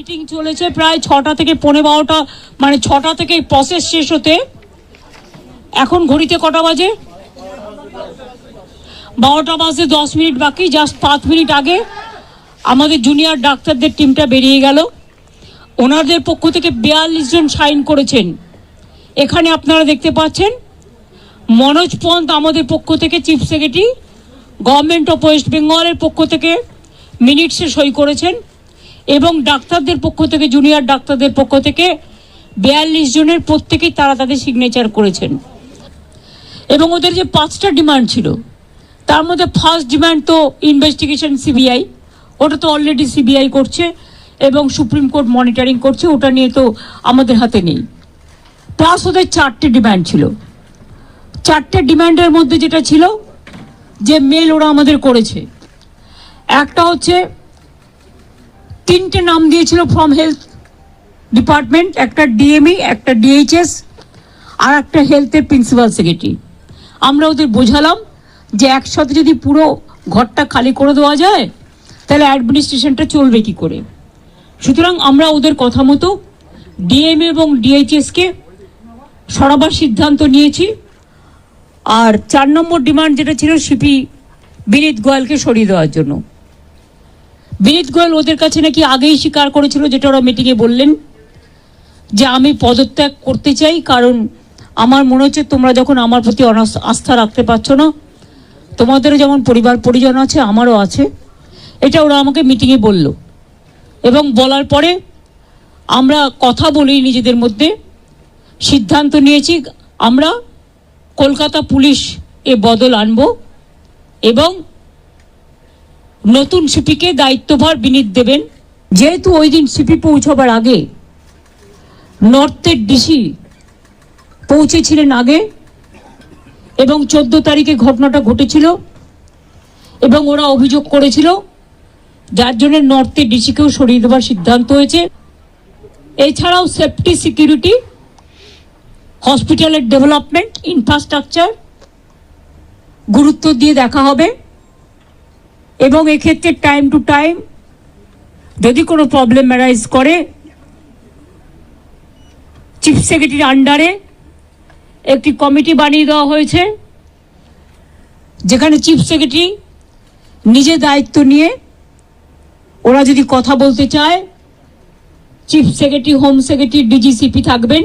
Meeting চলেছে প্রায় 6টা থেকে 12:15, মানে 6টা থেকে প্রসেস শেষ হতে এখন ঘড়িতে কটা বাজে? 12টা বাজে 10 মিনিট বাকি। জাস্ট 5 মিনিট আগে আমাদের জুনিয়র ডাক্তারদের টিমটা বেরিয়ে গেল। ওনাদের পক্ষ থেকে 42 জন সাইন করেছেন। এখানে আপনারা দেখতে পাচ্ছেন মনোজ পন্ত আমাদের পক্ষ থেকে chief secretary, government of West বেঙ্গলের পক্ষ থেকে মিনিটসে সই করেছেন এবং ডাক্তারদের পক্ষ থেকে, জুনিয়র ডাক্তারদের পক্ষ থেকে 42 জনের প্রত্যেকেই তারা তাদের সিগনেচার করেছেন। এবং ওদের যে 5টা ডিমান্ড ছিল তার মধ্যে ফার্স্ট ডিমান্ড তো ইনভেস্টিগেশন সিবিআই, ওটা তো অলরেডি সিবিআই করছে এবং সুপ্রিম কোর্ট মনিটরিং করছে, ওটা নিয়ে তো আমাদের হাতে নেই। প্লাস ওদের 4টে ডিমান্ড ছিল। 4টে ডিমান্ডের মধ্যে যেটা ছিল যে মেল ওরা আমাদের করেছে, একটা হচ্ছে 3টে নাম দিয়েছিল ফ্রম হেলথ ডিপার্টমেন্ট, একটা ডিএমই, একটা ডিএইচএস আর একটা হেলথের প্রিন্সিপাল সেক্রেটারি। আমরা ওদের বোঝালাম যে একসাথে যদি পুরো ঘরটা খালি করে দেওয়া যায় তাহলে অ্যাডমিনিস্ট্রেশনটা চলবে কি করে। সুতরাং আমরা ওদের কথা মতো ডিএমএ এবং ডিএইচএসকে সরাবার সিদ্ধান্ত নিয়েছি। আর 4 নম্বর ডিমান্ড যেটা ছিল সিপি বিনীত গোয়েলকে সরিয়ে দেওয়ার জন্য। বিনীত গোয়েল ওদের কাছে নাকি আগেই স্বীকার করেছিল, যেটা ওরা মিটিংয়ে বললেন, যে আমি পদত্যাগ করতে চাই, কারণ আমার মনে হচ্ছে তোমরা যখন আমার প্রতি আস্থা রাখতে পারছো না, তোমাদেরও যেমন পরিবার পরিজন আছে আমারও আছে, এটা ওরা আমাকে মিটিংয়ে বলল। এবং বলার পরে আমরা কথা বলি নিজেদের মধ্যে, সিদ্ধান্ত নিয়েছি আমরা কলকাতা পুলিশ এ বদল আনব এবং নতুন সিপিকে দায়িত্বভার বিনীত দেবেন। যেহেতু ওই দিন সিপি পৌঁছবার আগে নর্থের ডিসি পৌঁছেছিলেন আগে এবং 14 তারিখে ঘটনাটা ঘটেছিল এবং ওরা অভিযোগ করেছিল, যার জন্য নর্থের ডিসিকেও সরিয়ে দেওয়ার সিদ্ধান্ত হয়েছে। এছাড়াও সেফটি, সিকিউরিটি, হসপিটালের ডেভেলপমেন্ট, ইনফ্রাস্ট্রাকচার গুরুত্ব দিয়ে দেখা হবে এবং এক্ষেত্রে টাইম টু টাইম যদি কোনো প্রবলেম অ্যারাইজ করে চিফ সেক্রেটারির আন্ডারে একটি কমিটি বানিয়ে দেওয়া হয়েছে, যেখানে চিফ সেক্রেটারি নিজে দায়িত্ব নিয়ে ওরা যদি কথা বলতে চায়, chief secretary, home secretary, DG CP থাকবেন,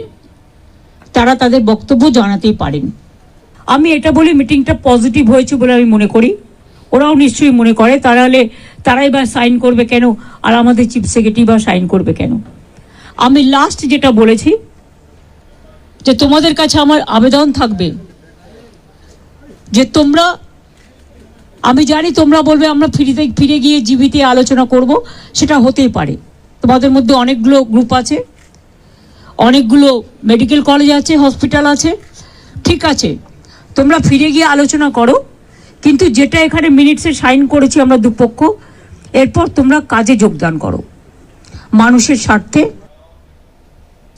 তারা তাদের বক্তব্য জানাতেই পারেন। আমি এটা বলি মিটিংটা পজিটিভ হয়েছে বলে আমি মনে করি, ওরাও নিশ্চয়ই মনে করে, তারাই বা সাইন করবে কেন আর আমাদের চিফ সেক্রেটারি বা সাইন করবে কেন। আমি লাস্ট যেটা বলেছি যে তোমাদের কাছে আমার আবেদন থাকবে যে তোমরা, আমি জানি তোমরা বলবে আমরা ফিরে গিয়ে জিবিতে আলোচনা করব, সেটা হতেই পারে। তোমাদের মধ্যে অনেকগুলো গ্রুপ আছে, অনেকগুলো মেডিকেল কলেজ আছে, হসপিটাল আছে, ঠিক আছে, তোমরা ফিরে গিয়ে আলোচনা করো, কিন্তু যেটা এখানে মিনিটসে সাইন করেছি আমরা দুপক্ষ, এরপর তোমরা কাজে যোগদান করো মানুষের স্বার্থে।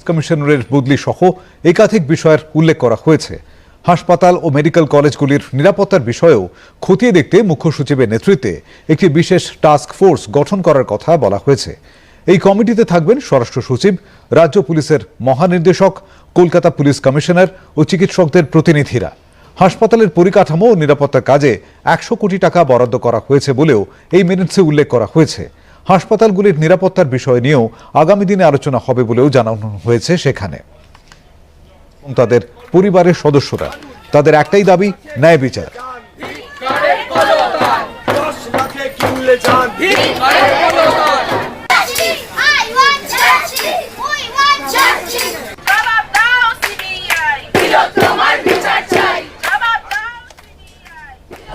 কমিশনারের বদলি সহ একাধিক বিষয়ের উল্লেখ করা হয়েছে। হাসপাতাল ও মেডিকেল কলেজগুলির নিরাপত্তার বিষয়েও খতিয়ে দেখতে মুখ্য সচিবের নেতৃত্বে একটি বিশেষ টাস্ক ফোর্স গঠন করার কথা বলা হয়েছে। এই কমিটিতে থাকবেন স্বরাষ্ট্র সচিব, রাজ্য পুলিশের মহানির্দেশক, কলকাতা পুলিশ কমিশনার ও চিকিৎসকদের প্রতিনিধিরা। হাসপাতালের পরিকাঠামো ও নিরাপত্তার কাজে 100 কোটি টাকা বরাদ্দ করা হয়েছে বলেও এই মিনিটসে উল্লেখ করা হয়েছে। হাসপাতালগুলির নিরাপত্তার বিষয় নিয়েও আগামী দিনে আলোচনা হবে বলেও জানানো হয়েছে সেখানে। তাদের পরিবারের সদস্যরা, তাদের একটাই দাবি, ন্যায় বিচার।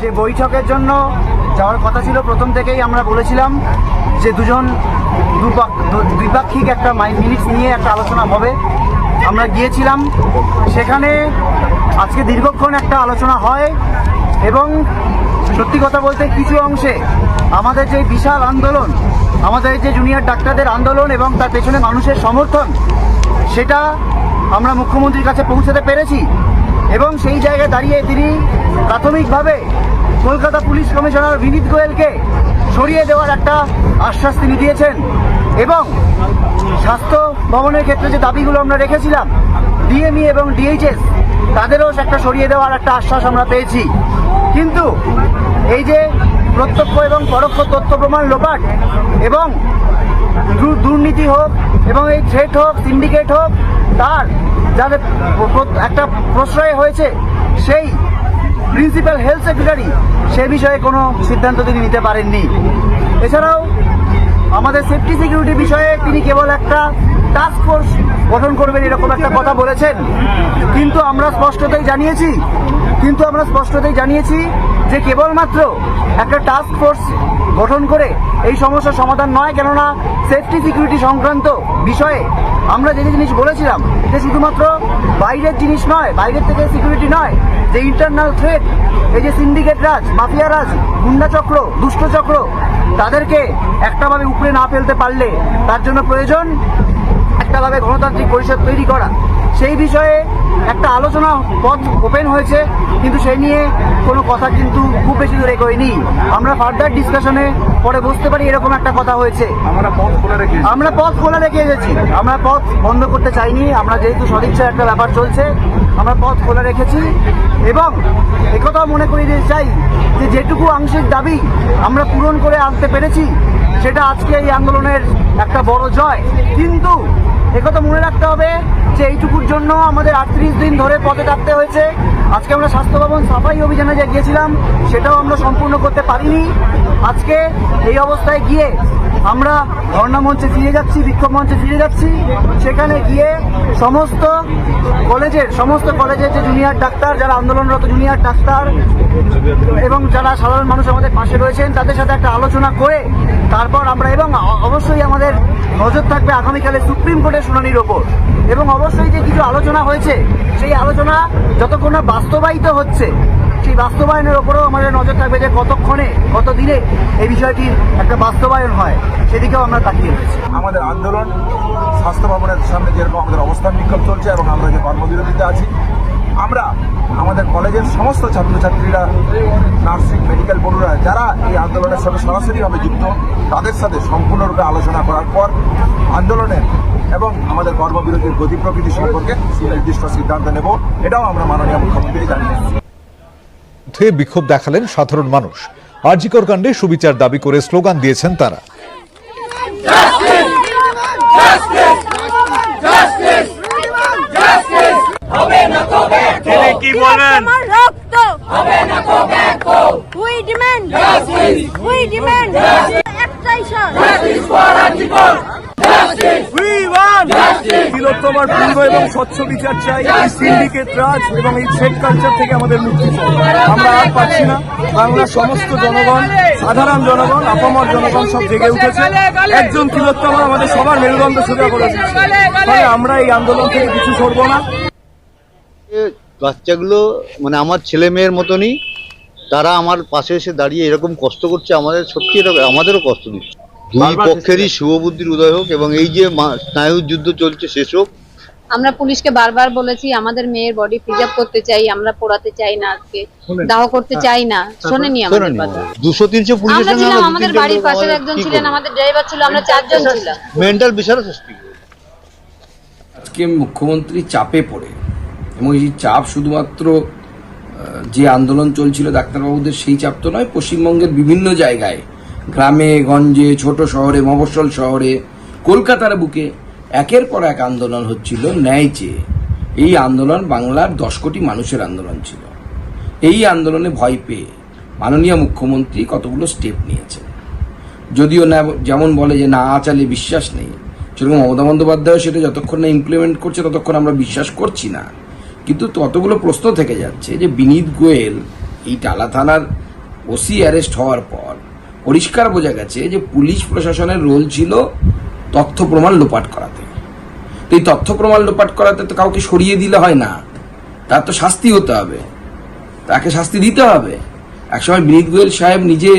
যে বৈঠকের জন্য যাওয়ার কথা ছিল, প্রথম থেকেই আমরা বলেছিলাম যে দ্বিপাক্ষিক একটা মিনিটস নিয়ে একটা আলোচনা হবে। আমরা গিয়েছিলাম সেখানে, আজকে দীর্ঘক্ষণ একটা আলোচনা হয় এবং সত্যি কথা বলতে কিছু অংশে আমাদের যে বিশাল আন্দোলন, আমাদের যে জুনিয়র ডাক্তারদের আন্দোলন এবং তার পেছনে মানুষের সমর্থন, সেটা আমরা মুখ্যমন্ত্রীর কাছে পৌঁছাতে পেরেছি এবং সেই জায়গায় দাঁড়িয়ে তিনি প্রাথমিকভাবে কলকাতা পুলিশ কমিশনার বিনীত গোয়েলকে সরিয়ে দেওয়ার একটা আশ্বাস তিনি দিয়েছেন এবং স্বাস্থ্য ভবনের ক্ষেত্রে যে দাবিগুলো আমরা রেখেছিলাম, ডিএমই এবং ডিএইচএস তাদেরও একটা সরিয়ে দেওয়ার একটা আশ্বাস আমরা পেয়েছি। কিন্তু এই যে প্রত্যক্ষ এবং পরোক্ষ তথ্য প্রমাণ লোপাট এবং দুর্নীতি হোক এবং এই থ্রেট হোক, সিন্ডিকেট হোক, তার যাদের একটা প্রশ্রয় হয়েছে সেই প্রিন্সিপাল হেলথ সেক্রেটারি সে বিষয়ে কোনো সিদ্ধান্ত তিনি নিতে পারেননি। এছাড়াও আমাদের সেফটি সিকিউরিটি বিষয়ে তিনি কেবল একটা টাস্ক ফোর্স গঠন করবেন এরকম একটা কথা বলেছেন, কিন্তু আমরা স্পষ্টতই জানিয়েছি যে কেবলমাত্র একটা টাস্ক ফোর্স গঠন করে এই সমস্যার সমাধান নয়। কেননা সেফটি সিকিউরিটি সংক্রান্ত বিষয়ে আমরা যে জিনিস বলেছিলাম যে শুধুমাত্র বাইরের জিনিস নয়, বাইরের থেকে সিকিউরিটি নয়, যে ইন্টারনাল থ্রেট, এই যে সিন্ডিকেট রাজ, মাফিয়া রাজ, গুন্ডা চক্র, দুষ্ট চক্র, তাদেরকে একটাভাবে উপরে না ফেলতে পারলে তার জন্য প্রয়োজন একটাভাবে গণতান্ত্রিক পরিষদ তৈরি করা। সেই বিষয়ে একটা আলোচনা পথ ওপেন হয়েছে, কিন্তু সেই নিয়ে কোনো কথা কিন্তু খুব বেশি দূর এগোয়নি। আমরা ফার্দার ডিসকাশনে পরে বুঝতে পারি এরকম একটা কথা হয়েছে। আমরা পথ খোলা রেখে এসেছি, আমরা পথ বন্ধ করতে চাইনি। আমরা যেহেতু সদিচ্ছার একটা ব্যাপার চলছে, আমরা পথ খোলা রেখেছি এবং একথাও মনে করি চাই যে যেটুকু আংশিক দাবি আমরা পূরণ করে আনতে পেরেছি সেটা আজকে এই আন্দোলনের একটা বড় জয়। কিন্তু একথা মনে রাখতে হবে যে এইটুকুর জন্য আমাদের 38 দিন ধরে পথে থাকতে হয়েছে। আজকে আমরা স্বাস্থ্য ভবন সাফাই অভিযানে যে গিয়েছিলাম সেটাও আমরা সম্পূর্ণ করতে পারিনি। আজকে এই অবস্থায় গিয়ে আমরা ধর্ণা মঞ্চে ফিরে যাচ্ছি, বিক্ষোভ মঞ্চে ফিরে যাচ্ছি। সেখানে গিয়ে সমস্ত কলেজের যে জুনিয়র ডাক্তার, যারা আন্দোলনরত জুনিয়র ডাক্তার এবং যারা সাধারণ মানুষ আমাদের পাশে রয়েছেন তাদের সাথে একটা আলোচনা করে তারপর আমরা, এবং অবশ্যই আমাদের নজর থাকবে আগামীকালে সুপ্রিম কোর্টের শুনানির ওপর, এবং অবশ্যই যে কিছু আলোচনা হয়েছে সেই আলোচনা যতক্ষণ না বাস্তবায়িত হচ্ছে সেই বাস্তবায়নের ওপরেও আমাদের নজর থাকবে যে কতক্ষণে, কত দিনে এই বিষয়টির একটা বাস্তবায়ন হয়, সেদিকেও আমরা তাকিয়ে রয়েছি। আমাদের আন্দোলন স্বাস্থ্য ভবনের সামনে যেরকম আমাদের অবস্থান বিক্ষোভ চলছে এবং আমরা যে কর্মবিরতিতে আছি, আমরা আমাদের কলেজের সমস্ত ছাত্রছাত্রীরা, নার্সিং, মেডিকেল বন্ধুরা যারা এই আন্দোলনের সাথে সরাসরিভাবে যুক্ত, তাদের সাথে সম্পূর্ণরূপে আলোচনা করার পর আন্দোলনের এবং আমাদের কর্মবিরতির গতি প্রকৃতি সম্পর্কে সুনির্দিষ্ট সিদ্ধান্ত নেব, এটাও আমরা মাননীয় মুখ্যমন্ত্রী জানিয়েছি। বিক্ষোভ দেখালেন সাধারণ মানুষ। আর.জি. কর কাণ্ডে সুবিচার দাবি করে স্লোগান দিয়েছেন তারা। কি বলবেন? তিলোত্তমার পূর্ণ এবং স্বচ্ছ বিচার চাই। এই সিন্ডিকেট রাজ এবং এই থ্রেড কালচার থেকে আমাদের মুক্তি চাই। আমরা আর পাচ্ছি না। বাংলার সমস্ত জনগণ, সাধারণ জনগণ, আপামর জনগণ সব জেগে উঠেছে। একজন তিলোত্তমা আমাদের সবার মেরুদণ্ড সোজা করে দিচ্ছে। ফলে আমরা এই আন্দোলন থেকে কিছু সরব না। বাচ্চাগুলো মানে আমার ছেলে মেয়ের মতনই, তারা আমার পাশে এসে দাঁড়িয়ে এরকম কষ্ট করছে, আমাদের সত্যি এটা আমাদেরও কষ্ট দিচ্ছে। দুই পক্ষেরই শুভবুদ্ধির উদয় হোক এবং এই যে স্নায়ু যুদ্ধ চলছে শেষ হোক। আমরা পুলিশকে বারবার বলেছি আমাদের মেয়ের বডি প্রিজার্ভ করতে চাই, আমরা পোড়াতে চাই না, আজকে দাহ করতে চাই না, শোনেনি আমাদের কথা। 200-300 পুলিশের আমরা ছিলাম, আমাদের বাড়ির পাশের একজন ছিলেন, আমাদের ড্রাইভার ছিল, আমরা 4 জন ছিলাম। মেন্টাল বিশাল সৃষ্টি। আজকে মুখ্যমন্ত্রী চাপে পড়ে, এবং এই চাপ শুধুমাত্র যে আন্দোলন চলছিল ডাক্তারবাবুদের সেই চাপ তো নয়, পশ্চিমবঙ্গের বিভিন্ন জায়গায়, গ্রামে গঞ্জে, ছোট শহরে, মফস্বল শহরে, কলকাতার বুকে একের পর এক আন্দোলন হচ্ছিল ন্যায় চেয়ে। এই আন্দোলন বাংলার 10 কোটি মানুষের আন্দোলন ছিল। এই আন্দোলনে ভয় পেয়ে মাননীয় মুখ্যমন্ত্রী কতগুলো স্টেপ নিয়েছেন। যদিও না যেমন বলে যে না আচালে বিশ্বাস নেই, সেরকম মমতা বন্দ্যোপাধ্যায় সেটা যতক্ষণ না ইমপ্লিমেন্ট করছে ততক্ষণ আমরা বিশ্বাস করছি না। কিন্তু ততগুলো প্রশ্ন থেকে যাচ্ছে যে বিনীত গোয়েল এই টালা থানার ওসি অ্যারেস্ট হওয়ার পর পরিষ্কার বোঝা গেছে যে পুলিশ প্রশাসনের রোল ছিল তথ্য প্রমাণ লোপাট করাতে। তো এই তথ্য প্রমাণ লোপাট করাতে তো কাউকে সরিয়ে দিলে হয় না, তার তো শাস্তি হতে হবে, তাকে শাস্তি দিতে হবে। একসময় বিনীত গোয়েল সাহেব নিজে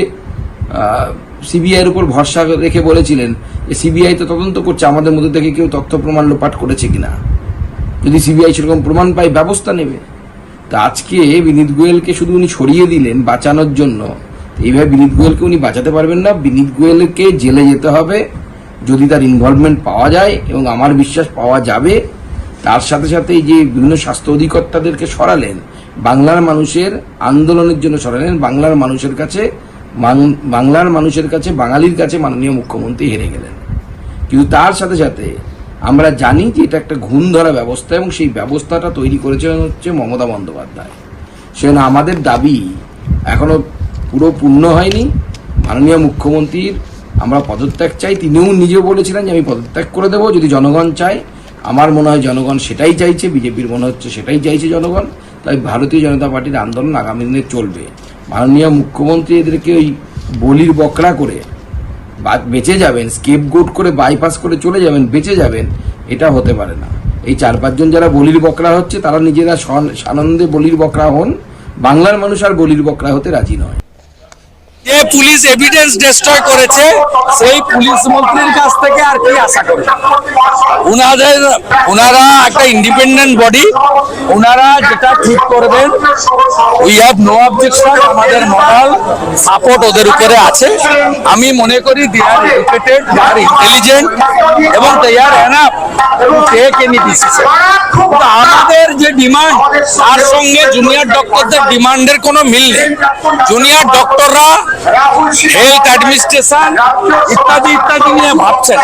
সিবিআইয়ের উপর ভরসা রেখে বলেছিলেন যে সিবিআই তো তদন্ত করছে, আমাদের মধ্যে থেকে কেউ তথ্য প্রমাণ লোপাট করেছে কিনা, যদি সিবিআই সেরকম প্রমাণ পায় ব্যবস্থা নেবে। তা আজকে বিনীত গোয়েলকে শুধু উনি সরিয়ে দিলেন বাঁচানোর জন্য, এইভাবে বিনীত গোয়েলকে উনি বাঁচাতে পারবেন না। বিনীত গোয়েলকে জেলে যেতে হবে, যদি তার ইনভলভমেন্ট পাওয়া যায়, এবং আমার বিশ্বাস পাওয়া যাবে, তার সাথে সাথে এই যে বিভিন্ন স্বাস্থ্য অধিকর্তাদেরকে সরালেন, বাংলার মানুষের আন্দোলনের জন্য সরালেন, বাংলার মানুষের কাছে বাঙালির কাছে মাননীয় মুখ্যমন্ত্রী হেরে গেলেন। কিন্তু তার সাথে সাথে আমরা জানি যে এটা একটা ঘুণ ধরা ব্যবস্থা, এবং সেই ব্যবস্থাটা তৈরি করেছিলেন হচ্ছে মমতা বন্দ্যোপাধ্যায়। সেজন্য আমাদের দাবি এখনো পুরো পূর্ণ হয়নি। মাননীয় মুখ্যমন্ত্রীর আমরা পদত্যাগ চাই। তিনিও নিজেও বলেছিলেন যে আমি পদত্যাগ করে দেবো যদি জনগণ চায়। আমার মনে হয় জনগণ সেটাই চাইছে, বিজেপির মনে হচ্ছে সেটাই চাইছে জনগণ। তাই ভারতীয় জনতা পার্টির আন্দোলন আগামী দিনে চলবে। মাননীয় মুখ্যমন্ত্রী এদেরকে ওই বলির বকরা করে বেঁচে যাবেন, স্কেপগোট করে বাইপাস করে চলে যাবেন, বেঁচে যাবেন, এটা হতে পারে না। এই 4-5 জন যারা বলির বকরা হচ্ছে তারা নিজেরা সানন্দে বলির বকরা হন, বাংলার মানুষ আর বলির বকরা হতে রাজি নয়। যে পুলিশ এভিডেন্স ডিস্ট্রয় করেছে সেই পুলিশ মন্ত্রীর কাছ থেকে আর কি আশা করি? ওনারা একটা ইন্ডিপেন্ডেন্ট বডি, ওনারা যেটা ঠিক করবেন, উই হ্যাভ নো অবজেকশন। আমাদের মোরাল সাপোর্ট ওদের উপরে আছে। আমি মনে করি দে are educated, they are intelligent এবং they are enough to take any decision. কিন্তু আমাদের যে ডিমান্ড, তার সঙ্গে জুনিয়র ডক্টরদের ডিমান্ডের কোনো মিল নেই। জুনিয়র ডক্টররা হেলথ অ্যাডমিনিস্ট্রেশন ইত্যাদি ইত্যাদি নিয়ে ভাবছেন,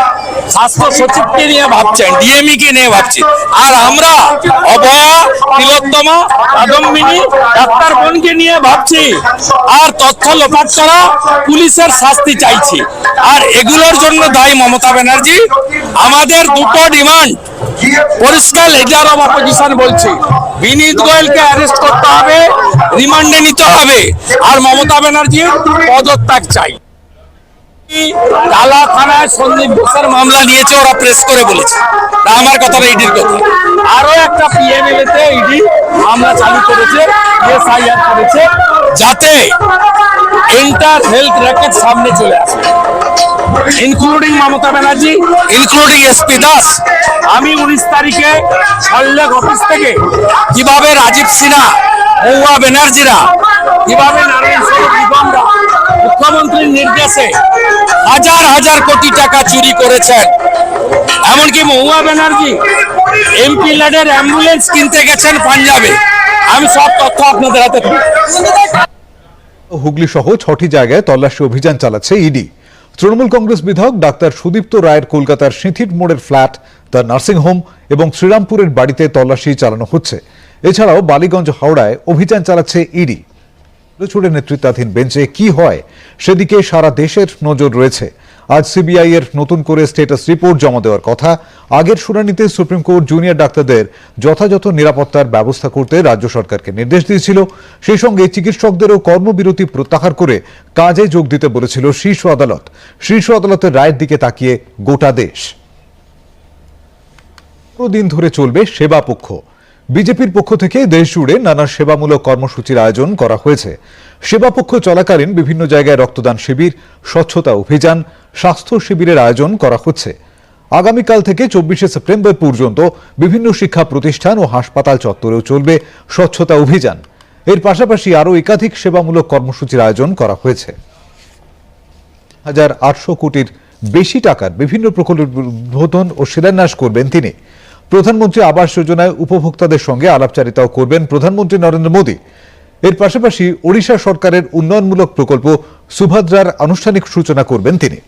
স্বাস্থ্য সচিবকে নিয়ে ভাবছেন, ডিএমই কে নিয়ে ভাবছেন, আর আমরা অভয়া, তিলোত্তমা, কাদম্বিনী, ডাক্তার বোনকে নিয়ে ভাবছি, আর তথ্য লোপাট করা, পুলিশের শাস্তি চাইছি। আর এগুলোর জন্য দায়ী মমতা ব্যানার্জি। আমাদের দুটো ডিমান্ড পরিষ্কার, লিডার অফ অপোজিশন বলছি, বিনীত গোয়েলকে অ্যারেস্ট করতে হবে, রিমান্ডে নিতে হবে, আর মমতা ব্যানার্জির পদত্যাগ চাই। টালা থানায় সন্দীপ ঘোষের মামলা নিয়েছে, ওরা প্রেস করে বলেছে, আমার কথাটা ইডির কথা। আরো একটা পিএমএলএ তে ইডি মামলা চালু করেছে, এসআইআর করেছে, যাতে এন্টার হেলথ রেকর্ড সামনে চলে আসে, including Mamata Banerjee, including SP Das. আমি 19 তারিখে সল্লেখ অফিস থেকে কিভাবে রাজীব সিনহা, মহুয়া ব্যানার্জিরা, কিভাবে নারায়ণ নিগমরা মুখ্যমন্ত্রীর নির্দেশে হাজার হাজার কোটি টাকা চুরি করেছেন। এমনকি মহুয়া ব্যানার্জি এমপি ল্যাডের অ্যাম্বুলেন্স কিনতে গেছেন পাঞ্জাবে। আমি সব তথ্য আপনাদের হাতে। হুগলি সহ 6টি জায়গায় তল্লাশি অভিযান চালাচ্ছে ইডি। তৃণমূল কংগ্রেস বিধায়ক ডাক্তার সুদীপ্ত রায়ের কলকাতার সিঁথির মোড়ের ফ্ল্যাট, তার নার্সিংহোম এবং শ্রীরামপুরের বাড়িতে তল্লাশি চালানো হচ্ছে। এছাড়াও বালিগঞ্জ, হাওড়ায় অভিযান চালাচ্ছে ইডি। চূড়ান্ত নেতৃত্বাধীন বেঞ্চে কি হয় সেদিকে সারা দেশের নজর রয়েছে। আজ সিবিআই এর নতুন করে স্ট্যাটাস রিপোর্ট জমা দেওয়ার কথা। আগের শুনানিতে সুপ্রিম কোর্ট জুনিয়র ডাক্তারদের যথাযথ নিরাপত্তার ব্যবস্থা করতে রাজ্য সরকারকে নির্দেশ দিয়েছিল। সেই সঙ্গে চিকিৎসকদেরও কর্মবিরতি প্রত্যাহার করে কাজে যোগ দিতে বলেছিল শীর্ষ আদালত। শীর্ষ আদালতের রায়ের দিকে তাকিয়ে গোটা দেশ। দিন ধরে চলবে সেবা পক্ষ। বিজেপির পক্ষ থেকে দেশ জুড়ে নানা সেবামূলক কর্মসূচির আয়োজন করা হয়েছে। সেবা পক্ষ চলাকালীন বিভিন্ন জায়গায় রক্তদান শিবির, স্বচ্ছতা অভিযান, স্বাস্থ্য শিবিরের আয়োজন করা হচ্ছে। আগামীকাল থেকে 24শে সেপ্টেম্বর পর্যন্ত বিভিন্ন শিক্ষা প্রতিষ্ঠান ও হাসপাতাল চত্বরেও চলবে স্বচ্ছতা অভিযান। এর পাশাপাশি আরও একাধিক সেবামূলক কর্মসূচির আয়োজন করা হয়েছে। 1800 কোটির বেশি টাকার বিভিন্ন প্রকল্পের উদ্বোধন ও শিলান্যাস করবেন তিনি। প্রধানমন্ত্রী আবাস যোজনায় উপভোক্তাদের সঙ্গে আলাপচারিতাও করবেন প্রধানমন্ত্রী নরেন্দ্র মোদী। এর পাশাপাশি ওড়িশা সরকারের উন্নয়নমূলক প্রকল্প সুভদ্রার আনুষ্ঠানিক সূচনা করবেন তিনি।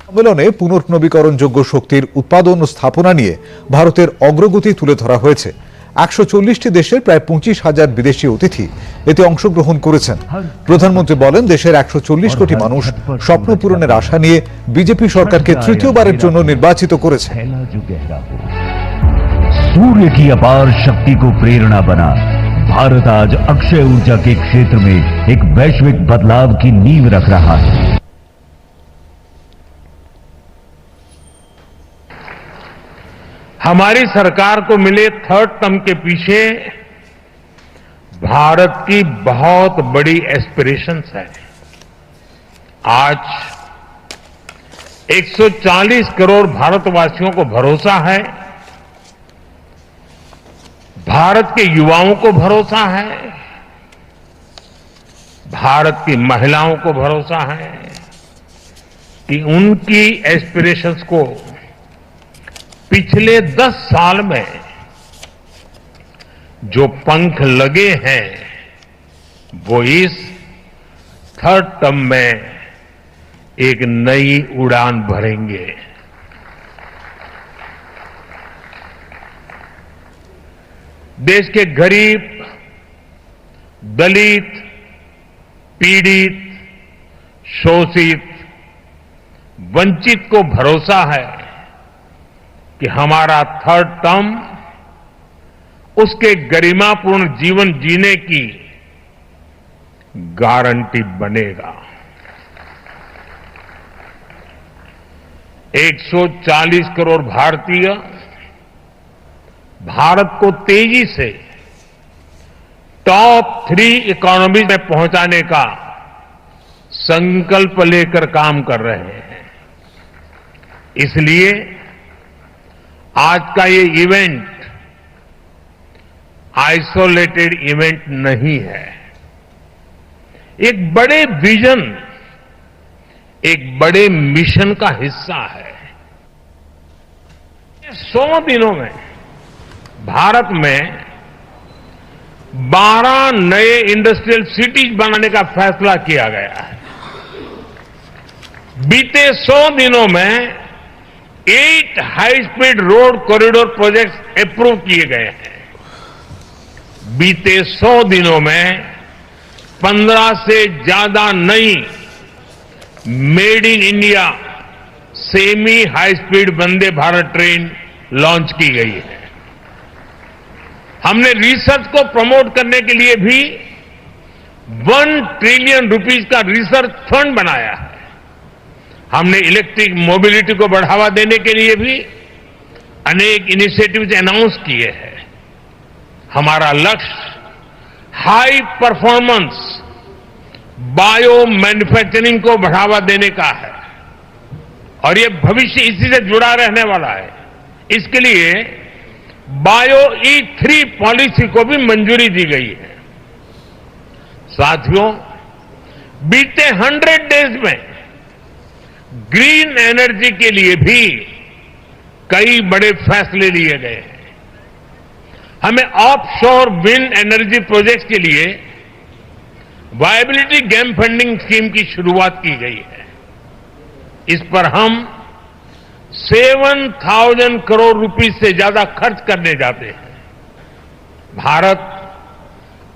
সম্মেলনে পুনর্নবীকরণযোগ্য শক্তির উৎপাদন ও স্থাপনা নিয়ে ভারতের অগ্রগতি তুলে ধরা হয়েছে। 140টি দেশের প্রায় 25,000 বিদেশি অতিথি এতে অংশগ্রহণ করেছেন। প্রধানমন্ত্রী বলেন, দেশের 140 কোটি মানুষ স্বপ্ন পূরণের আশা নিয়ে বিজেপি সরকারকে তৃতীয়বারের জন্য নির্বাচিত করেছে। सूर्य की अपार शक्ति को प्रेरणा बना भारत आज अक्षय ऊर्जा के क्षेत्र में एक वैश्विक बदलाव की नींव रख रहा है। हमारी सरकार को मिले थर्ड टर्म के पीछे भारत की बहुत बड़ी एस्पिरेशंस है। आज 140 करोड़ भारतवासियों को भरोसा है, भारत के युवाओं को भरोसा है, भारत की महिलाओं को भरोसा है, कि उनकी एस्पिरेशंस को पिछले 10 साल में जो पंख लगे हैं वो इस थर्ड टर्म में एक नई उड़ान भरेंगे। देश के गरीब, दलित, पीड़ित, शोषित, वंचित को भरोसा है कि हमारा थर्ड टर्म उसके गरिमापूर्ण जीवन जीने की गारंटी बनेगा। 140 करोड़ भारतीय भारत को तेजी से टॉप 3 इकोनॉमी में पहुंचाने का संकल्प लेकर काम कर रहे हैं। इसलिए आज का ये इवेंट आइसोलेटेड इवेंट नहीं है, एक बड़े विजन, एक बड़े मिशन का हिस्सा है। 100 दिनों में भारत में 12 नए इंडस्ट्रियल सिटीज बनाने का फैसला किया गया है। बीते 100 दिनों में 8 high speed road corridor projects approve किए गए हैं। बीते 100 दिनों में 15 से ज्यादा नई made in India semi high speed Vande Bharat train launch की गई है। हमने रिसर्च को प्रमोट करने के लिए भी 1 ट्रिलियन रुपीस का रिसर्च फंड बनाया है। हमने इलेक्ट्रिक मोबिलिटी को बढ़ावा देने के लिए भी अनेक इनिशिएटिव्स अनाउंस किए हैं। हमारा लक्ष्य हाई परफॉर्मेंस बायो मैन्युफैक्चरिंग को बढ़ावा देने का है और ये भविष्य इसी से जुड़ा रहने वाला है। इसके लिए बायो E3 पॉलिसी को भी मंजूरी दी गई है। साथियों, बीते 100 डेज में ग्रीन एनर्जी के लिए भी कई बड़े फैसले लिए गए हैं। हमें ऑफशोर विंड एनर्जी प्रोजेक्ट्स के लिए वायबिलिटी गैप फंडिंग स्कीम की शुरुआत की गई है। इस पर हम 7,000 करोड़ रुपए से ज्यादा खर्च करने जाते हैं। भारत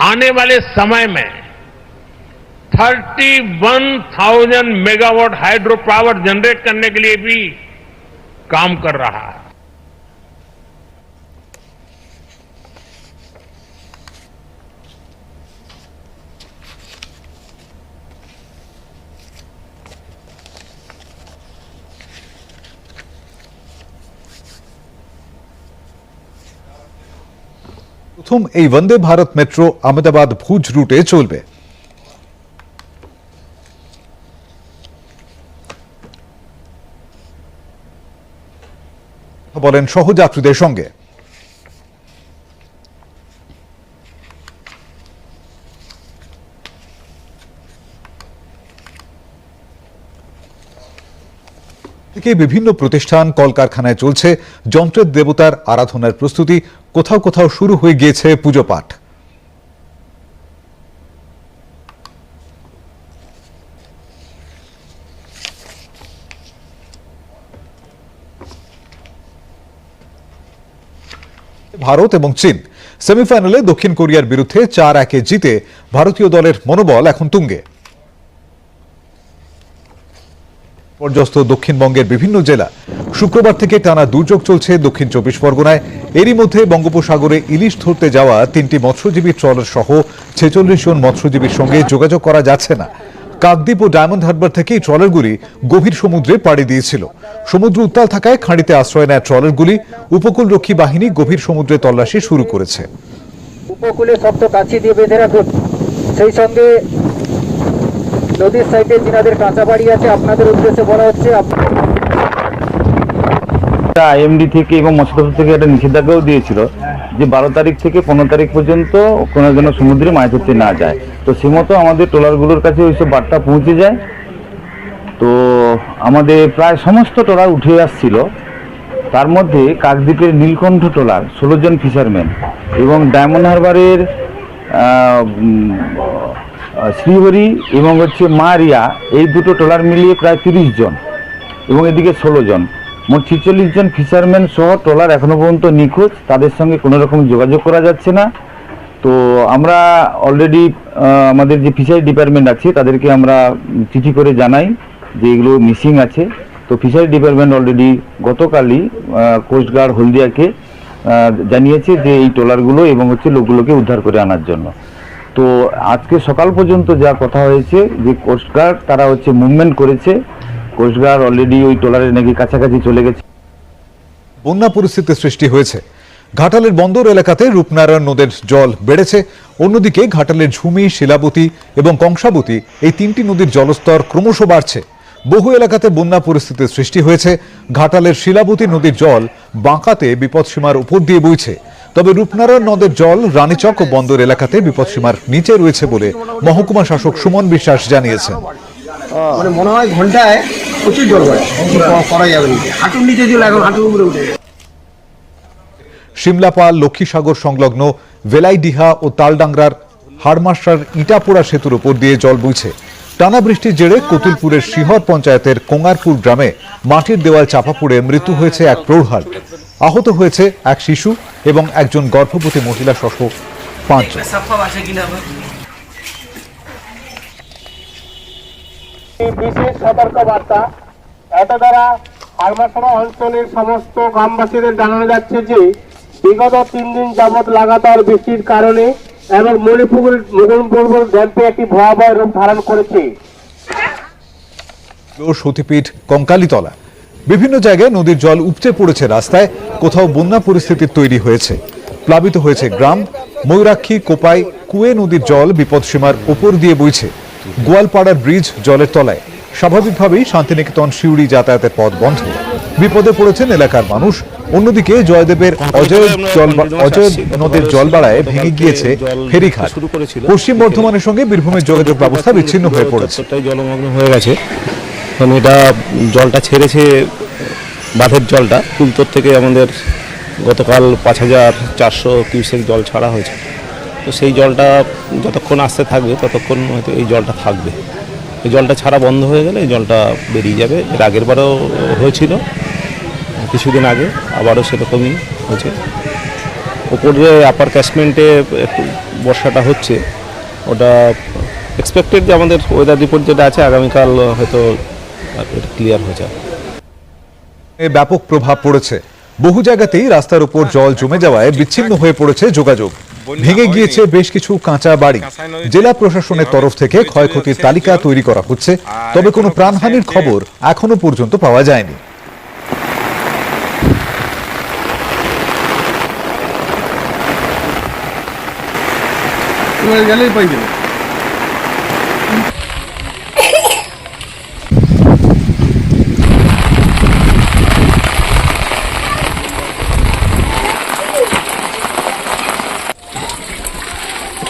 आने वाले समय में 31,000 मेगावाट हाइड्रो पावर जनरेट करने के लिए भी काम कर रहा है। প্রথম এই বন্দে ভারত মেট্রো আহমেদাবাদ ভুজ রুটে চলবে। বলেন সহযাত্রীদের সঙ্গে। বিভিন্ন প্রতিষ্ঠান কলকারখানায় চলছে যন্ত্রের দেবতার আরাধনার প্রস্তুতি। কোথাও কোথাও শুরু হয়ে গিয়েছে পুজো পাঠ। ভারত এবং চীন সেমিফাইনালে দক্ষিণ কোরিয়ার বিরুদ্ধে 4-1 জিতে ভারতীয় দলের মনোবল এখন তুঙ্গে। বিপর্যস্ত দক্ষিণবঙ্গের বিভিন্ন জেলা শুক্রবার থেকে টানা দুর্যোগ চলছে দক্ষিণ 24 পরগনায়। এরই মধ্যে বঙ্গোপসাগরে ইলিশ ধরতে যাওয়া 3টি মৎস্যজীবী ট্রলার সহ 46 জন মৎস্যজীবীর সঙ্গে যোগাযোগ করা যাচ্ছে না। কাকদ্বীপ ও ডায়মন্ড হারবার থেকে এই ট্রলারগুলি গভীর সমুদ্রে পাড়ি দিয়েছিল। সমুদ্র উত্তাল থাকায় খাঁড়িতে আশ্রয় নেয় ট্রলারগুলি। উপকূলরক্ষী বাহিনী গভীর সমুদ্রে তল্লাশি শুরু করেছে। উপকূলে শক্ত কাছি দিয়ে বেঁধে রাখুন। সেই সঙ্গে নদীর সাইডে যিনাদের কাঁচা বাড়ি আছে আপনাদের উদ্দেশ্যে বলা হচ্ছে আইএমডি থেকে এবং মৎস্য দপ্তর থেকে একটা নিষেধাজ্ঞাও দিয়েছিল যে 12 তারিখ থেকে 15 তারিখ পর্যন্ত কোনো যেন সমুদ্রে মাছ ধরতে না যায়। তো সেই মতো আমাদের ট্রলারগুলোর কাছে ওইসব বার্তা পৌঁছে যায়। তো আমাদের প্রায় সমস্ত ট্রলার উঠে আসছিল। তার মধ্যে কাকদ্বীপের নীলকণ্ঠ ট্রলার 16 জন ফিশারম্যান এবং ডায়মন্ড হারবারের শ্রীহরি এবং মারিয়া, এই দুটো ট্রলার মিলিয়ে প্রায় 30 জন এবং এদিকে 16 জন, মোট 46 জন ফিশারম্যান সহ ট্রলার এখনো পর্যন্ত নিখোঁজ। তাদের সঙ্গে কোনো রকম যোগাযোগ করা যাচ্ছে না। তো আমরা অলরেডি আমাদের যে ফিশারি ডিপার্টমেন্ট আছে তাদেরকে আমরা চিঠি করে জানাই যে এগুলো মিসিং আছে। তো ফিশারি ডিপার্টমেন্ট অলরেডি গতকালই কোস্টগার্ড হলদিয়াকে জানিয়েছে যে এই ট্রলারগুলো এবং লোকগুলোকে উদ্ধার করে আনার জন্য। তো আজকে সকাল পর্যন্ত যা কথা হয়েছে যে কোস্টগার্ড তারা মুভমেন্ট করেছে, কোস্টগার্ড অলরেডি ওই ট্রলারের নাকি কাছাকাছি চলে গেছে। বন্যা পরিস্থিতির সৃষ্টি হয়েছে। ঘাটালের বন্দর এলাকাতে রূপনারায়ণ নদের জল বেড়েছে। অন্যদিকে ঘাটালের ঝুমি, শিলাবতী এবং কংসাবতী এই 3টি নদীর জলস্তর ক্রমশ বাড়ছে। বহু এলাকাতে বন্যা পরিস্থিতির সৃষ্টি হয়েছে। ঘাটালের শিলাবতী নদীর জল বাঁকাতে বিপদসীমার উপর দিয়ে বইছে। তবে রূপনারায়ণ নদের জল রানীচক ও বন্দর এলাকাতে বিপদসীমার নিচে রয়েছে বলে মহকুমা শাসক সুমন বিশ্বাস জানিয়েছেন। মানে মনে হয় ঘন্টায় প্রচুর জল করা যাবে না, হাঁটুর নিচে জল এখন হাঁটুর উপরে উঠে। শিমলাপাল লক্ষ্মীসাগর সংলগ্ন ভেলাইডিহা ও তালডাংরার হাড়মাসার ইটাপোড়া সেতুর উপর দিয়ে জল বইছে। টানা বৃষ্টির জেরে কতুলপুরের শিহর পঞ্চায়েতের কোঙ্গারপুর গ্রামে মাটির দেওয়াল চাপা পড়ে মৃত্যু হয়েছে এক প্রৌঢ়ার। আহত হয়েছে এক শিশু এবং একজন গর্ভবতী মহিলা সহ 5 জন। বিশেষ সতর্কবার্তা, এটা দ্বারা হাড়মাসা অঞ্চলের সমস্ত গ্রামবাসীদের জানানো যাচ্ছে যে বিগত 3 দিন যাবৎ লাগাতার বৃষ্টির কারণে এবং মণিপুর মুগলপুর ড্যামে একটি ভয়াবহ রূপ ধারণ করেছে। সতীপীঠ কঙ্কালীতলা, বিভিন্ন জায়গায় নদীর জল উপচে পড়েছে রাস্তায়। কোথাও বন্যা পরিস্থিতির তৈরি হয়েছে। প্লাবিত হয়েছে গ্রাম। ময়ূরাক্ষী, কোপাই, কুয়ে নদীর জল বিপদসীমার উপর দিয়ে বইছে। গোয়ালপাড়ার ব্রিজ জলের তলায়। স্বাভাবিকভাবেই শান্তিনিকেতন শিউড়ি যাতায়াতের পথ বন্ধ। বিপদে পড়েছেন এলাকার মানুষ। অন্যদিকে জয়দেবের অজয় নদীর জল বাড়ায় ভেঙে গিয়েছে ফেরিঘাট। পশ্চিম বর্ধমানের সঙ্গে বীরভূমের যোগাযোগ ব্যবস্থা বিচ্ছিন্ন হয়ে পড়েছে। জলমগ্ন হয়ে গেছে। এটা জলটা ছেড়েছে, বাঁধের জলটা কুলতোর থেকে আমাদের গতকাল 5400 কিউসেক জল ছাড়া হয়েছে। তো সেই জলটা যতক্ষণ আসতে থাকবে ততক্ষণ হয়তো এই জলটা থাকবে। এই জলটা ছাড়া বন্ধ হয়ে গেলে এই জলটা বেরিয়ে যাবে। এর আগের বারও হয়েছিল কিছুদিন আগে, আবারও সেরকমই হয়েছে। ওপরে আপার ক্যাশমেন্টে একটু বর্ষাটা হচ্ছে, ওটা এক্সপেক্টেড যে আমাদের ওয়েদার রিপোর্ট যেটা আছে আগামীকাল হয়তো ক্লিয়ার হয়ে যাবে। ব্যাপক প্রভাব পড়েছে। বহু জায়গাতেই রাস্তার উপর জল জমে যাওয়ায় বিচ্ছিন্ন হয়ে পড়েছে যোগাযোগ। ভেঙে গিয়েছে বেশ কিছু কাঁচা বাড়ি। জেলা প্রশাসনের তরফ থেকে ক্ষয়ক্ষতির তালিকা তৈরি করা হচ্ছে, তবে কোনো প্রাণহানির খবর এখনো পর্যন্ত পাওয়া যায়নি।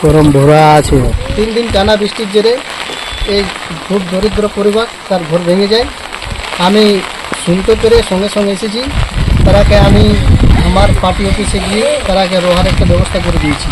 গরম ভরা আছে। 3 দিন টানা বৃষ্টির জেরে এই খুব দরিদ্র পরিবার তার ঘর ভেঙে যায়। আমি শুনতে পেরে সঙ্গে সঙ্গে এসেছি। তারাকে আমি আমার পার্টি অফিসে গিয়ে তারাকে রোহার একটা ব্যবস্থা করে দিয়েছি।